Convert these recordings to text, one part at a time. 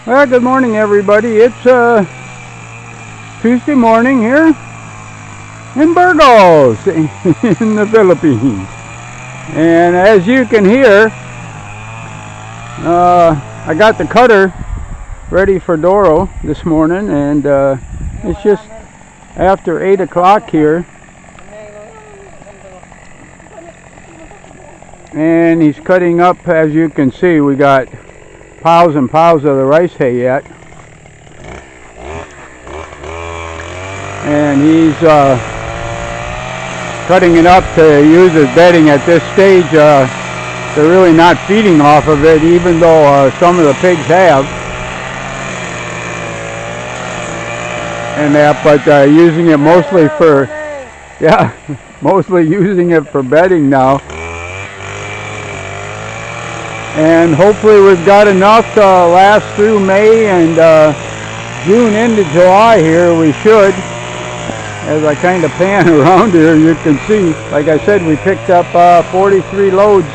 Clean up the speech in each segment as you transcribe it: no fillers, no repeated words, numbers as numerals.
Well, good morning, everybody. It's Tuesday morning here in Burgos, in the Philippines. And as you can hear, I got the cutter ready for Doro this morning, and it's just after 8 o'clock here. And he's cutting up, as you can see. We got piles and piles of the rice hay yet, and he's cutting it up to use as bedding at this stage. They're really not feeding off of it, even though some of the pigs have, and that, but using it mostly for, mostly using it for bedding now. And hopefully we've got enough to last through May and June into July here. We should. As I kind of pan around here, you can see, like I said, we picked up 43 loads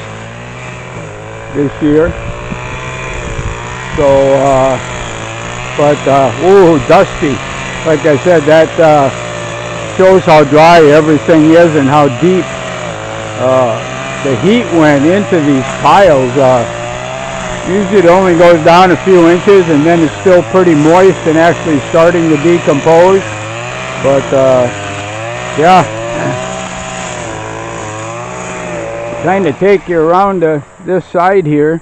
this year. So, ooh, dusty. Like I said, that shows how dry everything is and how deep the heat went into these piles. Usually it only goes down a few inches and then it's still pretty moist and actually starting to decompose. But kind of take you around to this side here,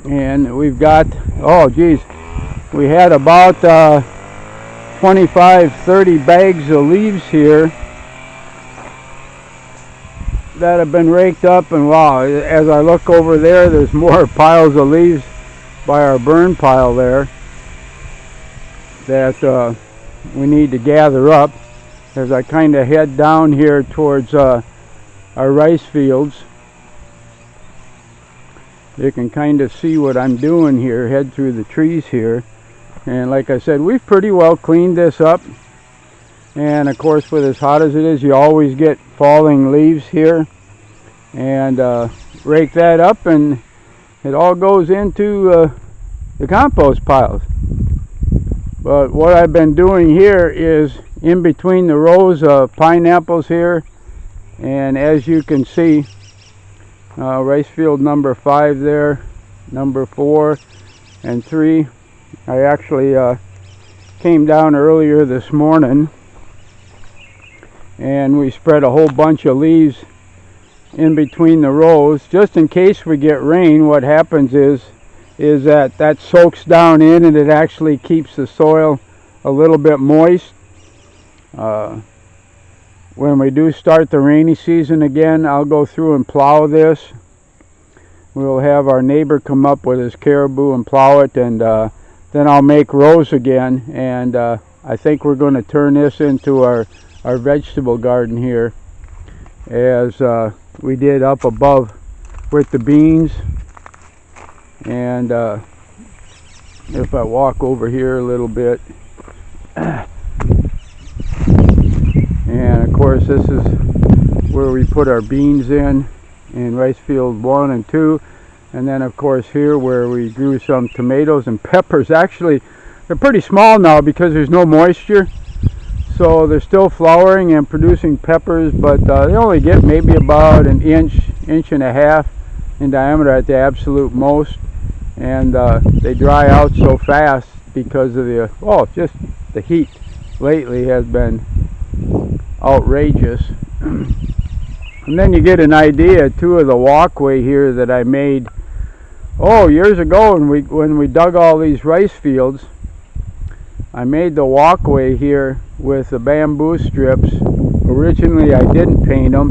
and we've got, we had about 25-30 bags of leaves here that have been raked up, and wow, as I look over there, there's more piles of leaves by our burn pile there that we need to gather up as I kind of head down here towards our rice fields. You can kind of see what I'm doing here, head through the trees here, and like I said, we've pretty well cleaned this up. And of course, with as hot as it is, you always get falling leaves here, and rake that up and it all goes into the compost piles. But what I've been doing here is in between the rows of pineapples here, and as you can see, rice field number 5 there, number 4 and 3. I actually came down earlier this morning and we spread a whole bunch of leaves in between the rows just in case we get rain. What happens is that soaks down in and it actually keeps the soil a little bit moist. When we do start the rainy season again, I'll go through and plow this. We'll have our neighbor come up with his caribou and plow it, and then I'll make rows again, and I think we're going to turn this into our vegetable garden here, as we did up above with the beans. And if I walk over here a little bit, and of course this is where we put our beans in rice field 1 and 2, and then of course here where we grew some tomatoes and peppers. Actually, they're pretty small now because there's no moisture, so they're still flowering and producing peppers, but they only get maybe about an inch and a half in diameter at the absolute most, and they dry out so fast because of the just the heat lately has been outrageous. And then you get an idea too of the walkway here that I made years ago when we dug all these rice fields. I made the walkway here with the bamboo strips. Originally I didn't paint them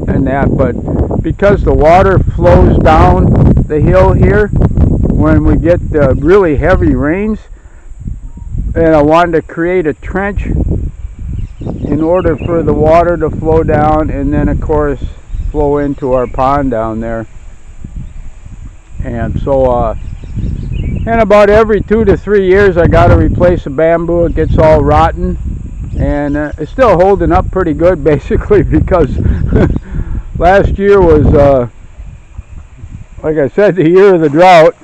and that, but because the water flows down the hill here when we get the really heavy rains, and I wanted to create a trench in order for the water to flow down and then of course flow into our pond down there. And so and about every 2 to 3 years I got to replace the bamboo. It gets all rotten, and it's still holding up pretty good basically because last year was like I said, the year of the drought,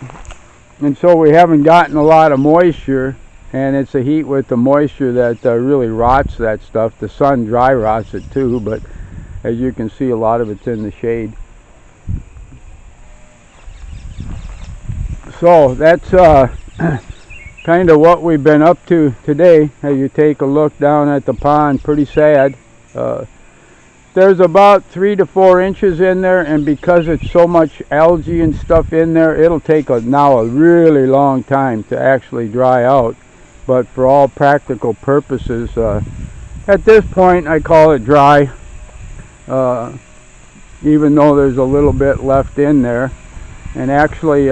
and so we haven't gotten a lot of moisture, and it's the heat with the moisture that really rots that stuff. The sun dry rots it too, but as you can see, a lot of it's in the shade. So that's kind of what we've been up to today. As you take a look down at the pond, pretty sad. There's about 3 to 4 inches in there, and because it's so much algae and stuff in there, it'll take now a really long time to actually dry out. But for all practical purposes, at this point I call it dry, even though there's a little bit left in there. And actually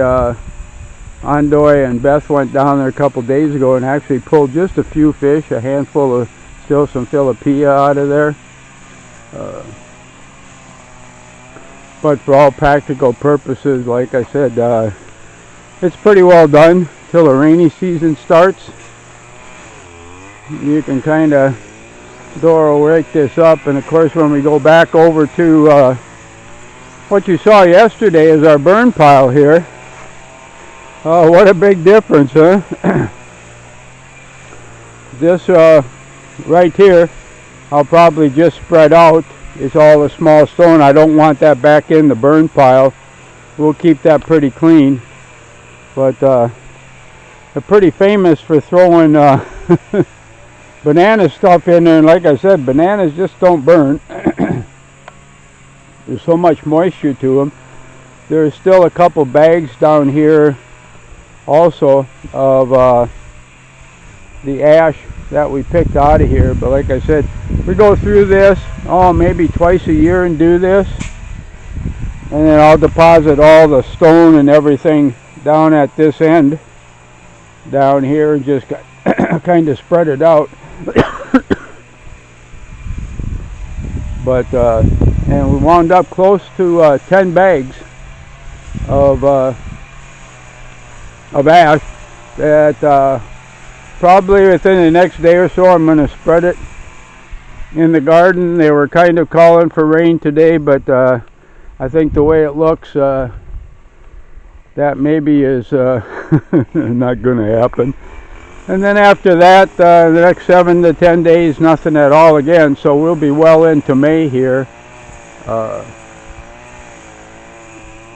Ondoy and Beth went down there a couple days ago and actually pulled just a few fish, a handful of still some Filipina out of there. But for all practical purposes, like I said, it's pretty well done till the rainy season starts. You can kind of Doro rake this up, and of course when we go back over to what you saw yesterday is our burn pile here. Oh, what a big difference, huh? This right here, I'll probably just spread out. It's all a small stone. I don't want that back in the burn pile. We'll keep that pretty clean. But they're pretty famous for throwing banana stuff in there. And like I said, bananas just don't burn. There's so much moisture to them. There's still a couple bags down here also of the ash that we picked out of here. But like I said, we go through this maybe twice a year and do this, and then I'll deposit all the stone and everything down at this end down here and just kind of spread it out. But and we wound up close to 10 bags of ash that probably within the next day or so I'm going to spread it in the garden. They were kind of calling for rain today, but I think the way it looks, that maybe is not going to happen. And then after that, the next 7 to 10 days, nothing at all again. So we'll be well into May here.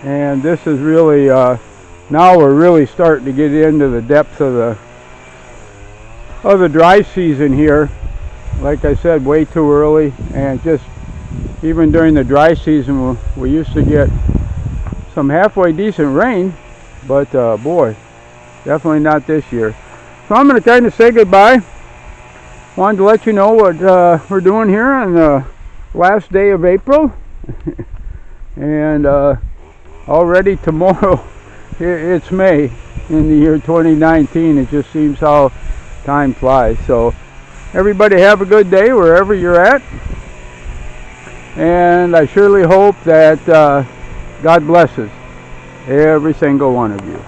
And this is really, now we're really starting to get into the depth of the dry season here. Like I said, way too early, and just even during the dry season we used to get some halfway decent rain, but boy, definitely not this year. So I'm going to kind of say goodbye. Wanted to let you know what we're doing here on the last day of April. And already tomorrow it's May in the year 2019. It just seems how time flies. So everybody have a good day wherever you're at, and I surely hope that God blesses every single one of you.